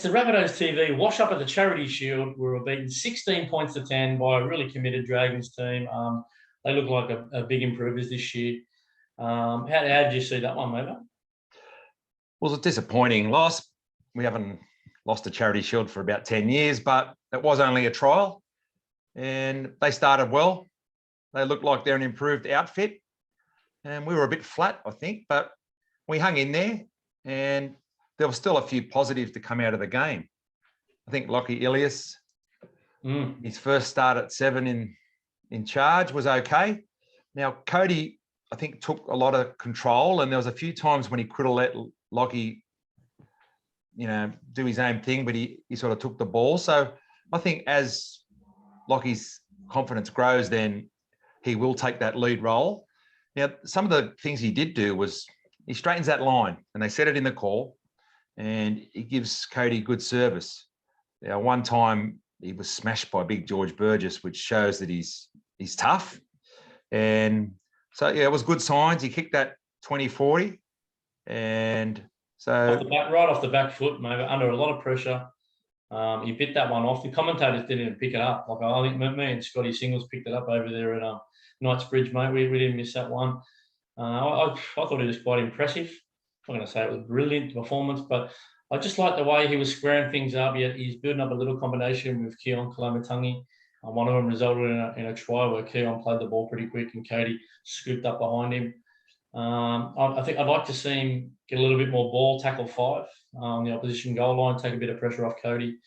the Rabbitohs TV Washup at the Charity Shield. We were beaten 16 points to 10 by a really committed Dragons team. They look like a big improvers this year. How did you see that one, Mavo? Well, it's disappointing loss. We haven't lost a Charity Shield for about 10 years, but it was only a trial and they started well. They look like they're an improved outfit and we were a bit flat, I think, but we hung in there and there were still a few positives to come out of the game. I think Lockie Ilias, his first start at 7 in charge was okay. Now, Cody, I think, took a lot of control and there was a few times when he could have let Lockie, do his own thing, but he sort of took the ball. So I think as Lockie's confidence grows, then he will take that lead role. Now, some of the things he did do was he straightens that line and they set it in the call and he gives Cody good service. Now, one time he was smashed by Big George Burgess, which shows that he's tough. And so, yeah, it was good signs. He kicked that 20-40 and so right off the back foot, mate, under a lot of pressure. He bit that one off. The commentators didn't even pick it up. Like I think me and Scotty Singles picked it up over there at Knightsbridge, mate. We didn't miss that one. I thought it was quite impressive. I'm not going to say it was a brilliant performance, but I just like the way he was squaring things up. He's building up a little combination with Keon Kolomatangi. One of them resulted in a try where Keon played the ball pretty quick and Cody scooped up behind him. I think I'd like to see him get a little bit more ball, tackle 5 on the opposition goal line, take a bit of pressure off Cody.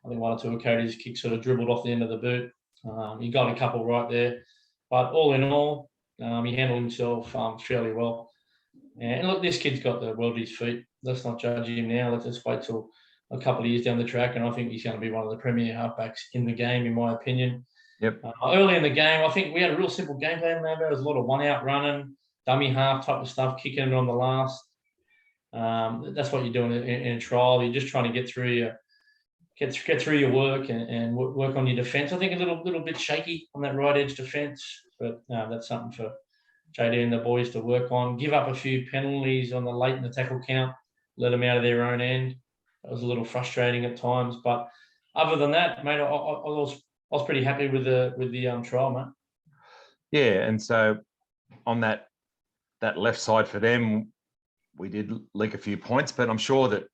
I think one or two of Cody's kicks sort of dribbled off the end of the boot. He got a couple right there. But all in all, he handled himself fairly well. And look, this kid's got the world at his feet. Let's not judge him now. Let's just wait till a couple of years down the track. And I think he's going to be one of the premier halfbacks in the game, in my opinion. Yep. Early in the game, I think we had a real simple game plan. Maybe there was a lot of one-out running, dummy half type of stuff, kicking it on the last. That's what you're doing in a trial. You're just trying to get through your work and work on your defence. I think a little bit shaky on that right edge defence, but that's something for JD and the boys to work on. Give up a few penalties on the late in the tackle count, let them out of their own end. That was a little frustrating at times, but other than that, mate, I was pretty happy with the trial, mate. Yeah, and so on that left side for them, we did leak a few points, but I'm sure that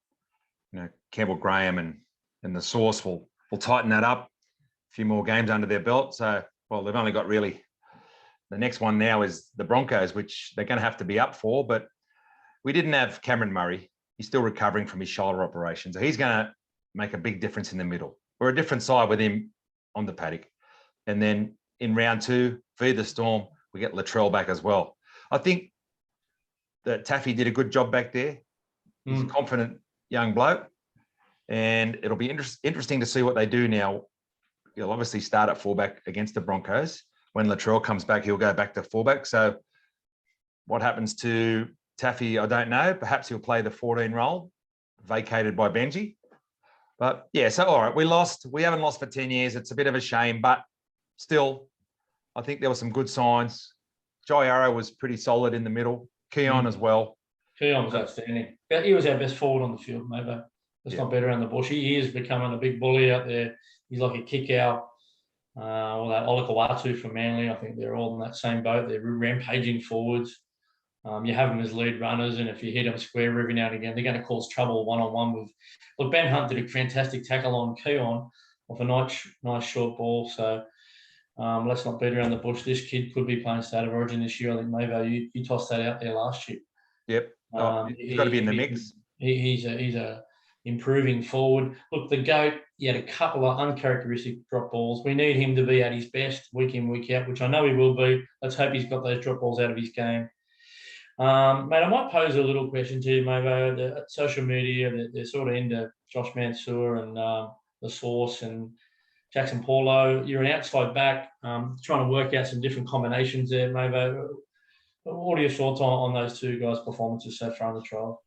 Campbell Graham and the Source will tighten that up. A few more games under their belt. So, well, they've only got really the next one now is the Broncos, which they're going to have to be up for. But we didn't have Cameron Murray. He's still recovering from his shoulder operation, so he's going to make a big difference in the middle. We're a different side with him on the paddock. And then in round 2, feed the Storm, we get Latrell back as well. I think that Taffy did a good job back there. He's a confident young bloke. And it'll be interesting to see what they do now. He'll obviously start at fullback against the Broncos. When Latrell comes back, he'll go back to fullback. So what happens to Taffy, I don't know. Perhaps he'll play the 14 role, vacated by Benji. But yeah, so all right, we lost. We haven't lost for 10 years. It's a bit of a shame, but still, I think there were some good signs. Jai Arrow was pretty solid in the middle. Keon as well. Keon was outstanding. He was our best forward on the field, maybe. Let's not beat around the bush. He is becoming a big bully out there. He's like a kick-out. Or that Olakawatu from Manly. I think they're all in that same boat. They're rampaging forwards. You have them as lead runners, and if you hit them square every now and again, they're going to cause trouble one-on-one with... Look, Ben Hunt did a fantastic tackle on Keon off a nice short ball. So let's not beat around the bush. This kid could be playing State of Origin this year. I think, Mavo, you tossed that out there last year. Yep. He's got to be in the mix. He's a improving forward. Look, the GOAT, he had a couple of uncharacteristic drop balls. We need him to be at his best week in, week out, which I know he will be. Let's hope he's got those drop balls out of his game. Mate, I might pose a little question to you, Mavo. The social media, they're sort of into Josh Mansour and the Source and Jackson Paulo. You're an outside back, trying to work out some different combinations there, Mavo. What are your thoughts on those two guys' performances so far in the trial?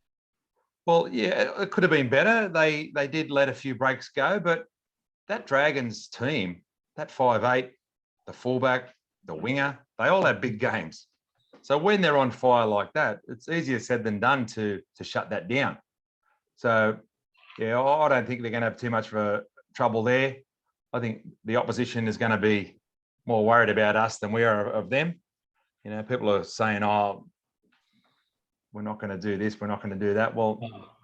Well, yeah, it could have been better. They did let a few breaks go, but that Dragons team, that 5'8", the fullback, the winger, they all have big games. So when they're on fire like that, it's easier said than done to shut that down. So Yeah, I don't think they're going to have too much of a trouble there. I think the opposition is going to be more worried about us than we are of them. You know, people are saying, "Oh, we're not going to do this, we're not going to do that." Well,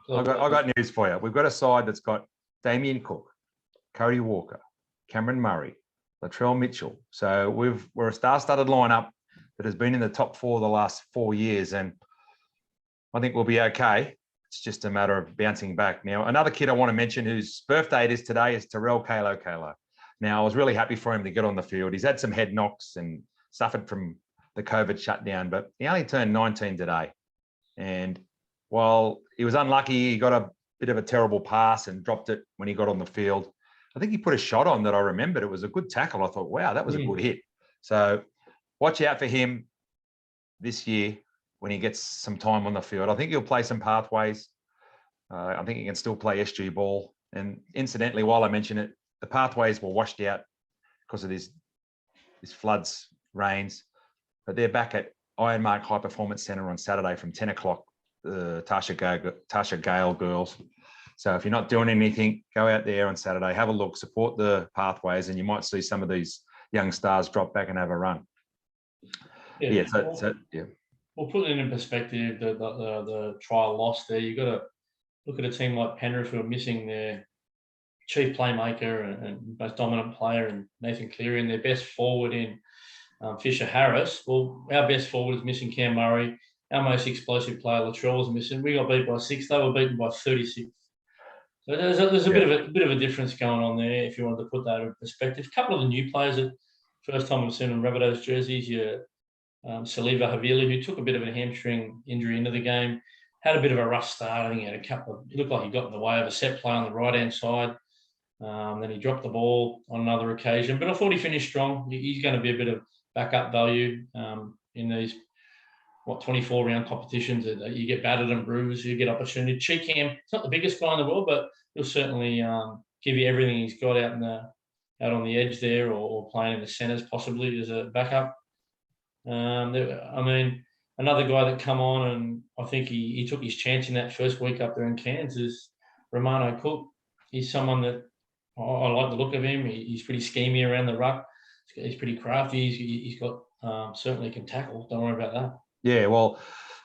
I got news for you. We've got a side that's got Damien Cook, Cody Walker, Cameron Murray, Latrell Mitchell. So we're a star-studded lineup that has been in the top 4 the last 4 years, and I think we'll be okay. It's just a matter of bouncing back. Now, another kid I want to mention whose birthday it is today is Terrell Kalo. Now, I was really happy for him to get on the field. He's had some head knocks and suffered from the COVID shutdown, but he only turned 19 today. And while he was unlucky, he got a bit of a terrible pass and dropped it when he got on the field. I think he put a shot on that I remembered. It was a good tackle. I thought, wow, that was a good hit. So watch out for him this year when he gets some time on the field. I think he'll play some pathways. I think he can still play SG ball. And incidentally, while I mention it, the pathways were washed out because of this floods, rains. But they're back at Ironmark High Performance Centre on Saturday from 10 o'clock, Tasha Gale girls. So if you're not doing anything, go out there on Saturday, have a look, support the pathways, and you might see some of these young stars drop back and have a run. Yeah. We'll put it in perspective, the trial loss there. You've got to look at a team like Penrith who are missing their chief playmaker and most dominant player and Nathan Cleary, and their best forward in Fisher Harris. Well, our best forward is missing Cam Murray. Our most explosive player, Latrell, was missing. We got beat by 6. They were beaten by 36. So there's a bit of a difference going on there if you wanted to put that in perspective. A couple of the new players that first time I've seen in Rabbitohs jerseys, Saliva Havili, who took a bit of a hamstring injury into the game, had a bit of a rough start. I think he had it looked like he got in the way of a set play on the right-hand side. Then he dropped the ball on another occasion, but I thought he finished strong. He's going to be a bit of backup value in these 24-round competitions. You get battered and bruised, you get opportunity. Cheekham, it's not the biggest guy in the world, but he'll certainly give you everything he's got out on the edge there, or playing in the centres possibly as a backup. Another guy that come on, and I think he took his chance in that first week up there in Cairns, is Romano Cook. He's someone that I like the look of him. He's pretty schemy around the ruck. He's pretty crafty. He's got certainly can tackle. Don't worry about that. Yeah, well,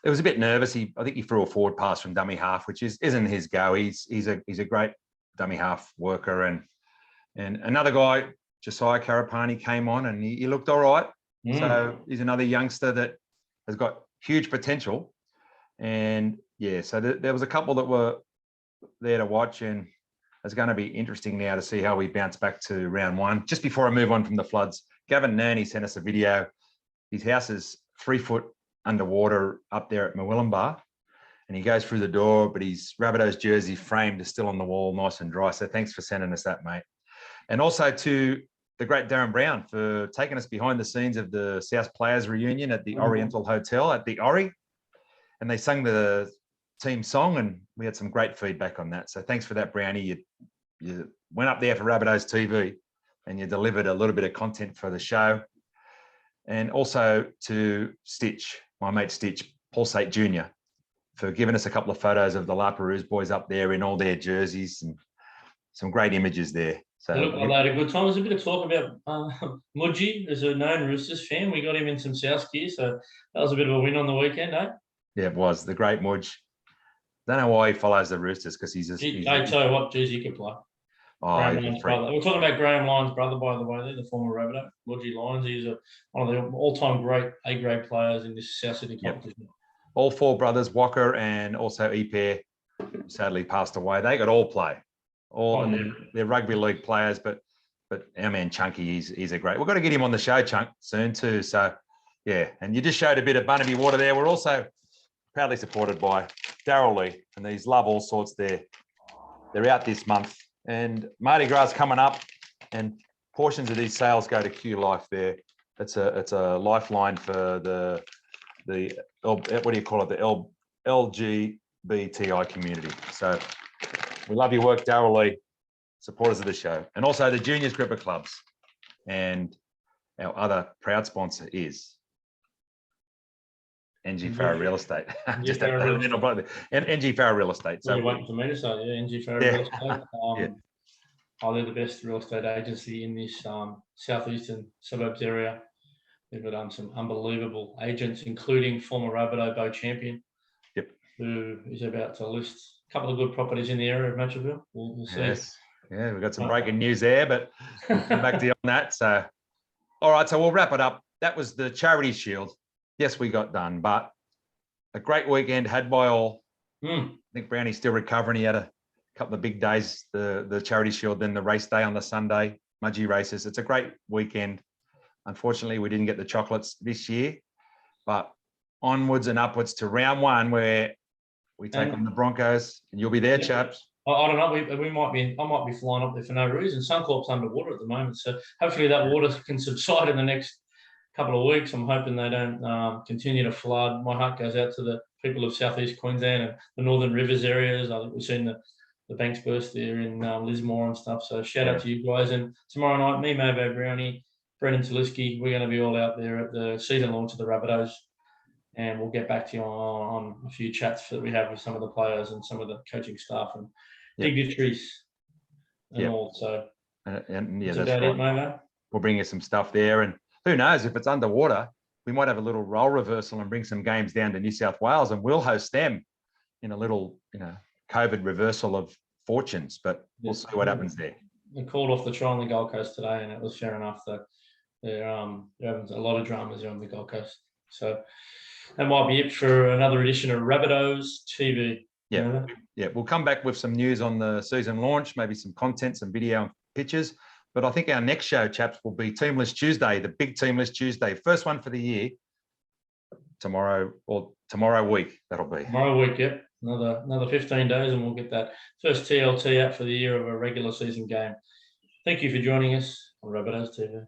it was a bit nervous. I think he threw a forward pass from dummy half, which isn't his go. He's a great dummy half worker. And another guy, Josiah Karapani, came on and he looked all right. So he's another youngster that has got huge potential. And yeah, so there was a couple that were there to watch, and it's going to be interesting now to see how we bounce back to round 1. Just before I move on from the floods, Gavin Nerney sent us a video. His house is 3 foot underwater up there at Murwillumbah, and he goes through the door, but his Rabbitohs jersey framed is still on the wall, nice and dry. So thanks for sending us that, mate. And also to the great Darren Brown for taking us behind the scenes of the South Players reunion at the Oriental Hotel at the Ori. And they sang the team song, and we had some great feedback on that. So thanks for that, Brownie. You went up there for Rabbitohs TV and you delivered a little bit of content for the show. And also to Stitch, my mate Stitch, Paul Sate Jr., for giving us a couple of photos of the La Perouse boys up there in all their jerseys, and some great images there. So they look like they had a good time. There's a bit of talk about Mudgy as a known Roosters fan. We got him in some South gear, so that was a bit of a win on the weekend, eh? Yeah, it was. The great Mudge. Don't know why he follows the Roosters, because he's I tell you what, geez, he could play. Graham Lyons' brother. We're talking about Graham Lyons' brother, by the way, there, the former Rabbitoh, Mudgy Lyons. He's one of the all-time great A-grade players in this South Sydney competition. Yep. All 4 brothers, Walker and also Epair, sadly passed away. They got all play. And they're rugby league players, but our man Chunky, he's a great. We've got to get him on the show, Chunk, soon too. So yeah, and you just showed a bit of Burnaby water there. We're also proudly supported by Daryl Lee, and these love all sorts there. They're out this month, and Mardi Gras coming up, and portions of these sales go to Q Life there. It's a lifeline for the what do you call it, the LGBTI community. So we love your work, Daryl Lee, supporters of the show, and also the Juniors Group of Clubs. And our other proud sponsor is NG Farrow Real Estate. Just Farrow Real NG Farrow Real Estate. So So you're waiting for me to say, yeah, NG Farrow Yeah. Real Estate. Yeah. They're the best real estate agency in this southeastern suburbs area. They've got some unbelievable agents, including former Rabbitoh Bow champion, Yep. who is about to list a couple of good properties in the area of Matraville. We'll see. Yes. Yeah, we've got some breaking news there, but we'll come back to you on that. So, all right, so we'll wrap it up. That was the Charity Shield. Yes, we got done, but a great weekend had by all. I think Brownie's still recovering. He had a couple of big days, the Charity Shield, then the race day on the Sunday, Mudgee races. It's a great weekend. Unfortunately, we didn't get the chocolates this year, but onwards and upwards to round one where we take on the Broncos, and you'll be there, Chaps. I don't know. We might be. I might be flying up there for no reason. Suncorp's underwater at the moment, so hopefully that water can subside in the next couple of weeks. I'm hoping they don't continue to flood. My heart goes out to the people of southeast Queensland and the Northern Rivers areas. I think we've seen the banks burst there in Lismore and stuff. So shout out to you guys. And tomorrow night, me, Mavo, Brownie, Brendan Taliski, we're going to be all out there at the season launch of the Rabbitohs. And we'll get back to you on a few chats that we have with some of the players and some of the coaching staff and dignitaries and all. So that's about it, Mavo. We'll bring you some stuff there. And who knows, if it's underwater, we might have a little role reversal and bring some games down to New South Wales, and we'll host them in a little, COVID reversal of fortunes. But we'll see what happens there. They called off the trial on the Gold Coast today, and it was fair enough that they're having a lot of dramas there on the Gold Coast. So that might be it for another edition of Rabbitohs TV. Yeah. We'll come back with some news on the season launch, maybe some content, some video and pictures. But I think our next show, Chaps, will be Team List Tuesday, the big Team List Tuesday. First one for the year. Tomorrow week, that'll be. Tomorrow week, yep. Another 15 days and we'll get that first TLT out for the year of a regular season game. Thank you for joining us on Rabbitohs TV.